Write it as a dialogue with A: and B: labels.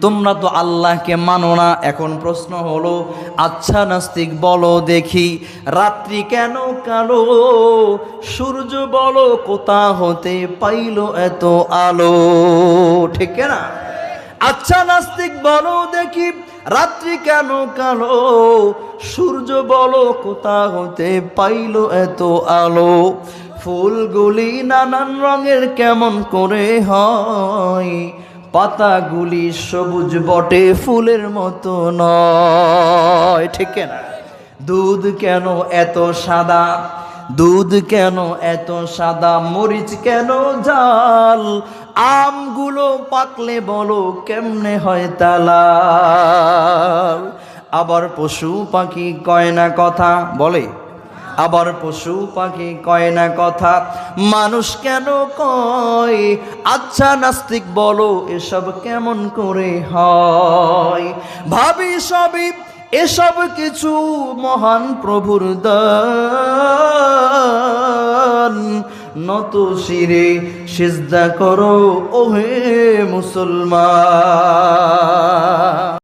A: তোমরা তো আল্লাহকে মানো না। এখন প্রশ্ন হলো, আচ্ছা নাস্তিক বলো দেখি, রাত্রি কেন কালো? সূর্য বলো কোথা হতে পাইলো এত আলো? ঠিক না? আচ্ছা নাস্তিক বলো দেখি, রাত্রি কেন কালো? সূর্য বলো কোথা হতে পাইলো এত আলো? ফুলগুলি নানান রঙের কেমন করে হয়? পাতাগুলি সবুজ বটে, ফুলের মতো নয়। ঠিক না? দুধ কেন এত সাদা? দুধ কেন এত সাদা? মরিচ কেন ঝাল? আমগুলো পাকলে বলো কেমনে হয় তালাল? আবার পশু পাখি কয় না কথা, বলে আবার পশু পাখি কয় না কথা, মানুষ কেন কয়? আচ্ছা নাস্তিক বলো এসব কেমন করে হয়? ভাবি সবই এসব কিছু মহান প্রভুর দান। নত শিরে সিজদা করো ওহে মুসলমান।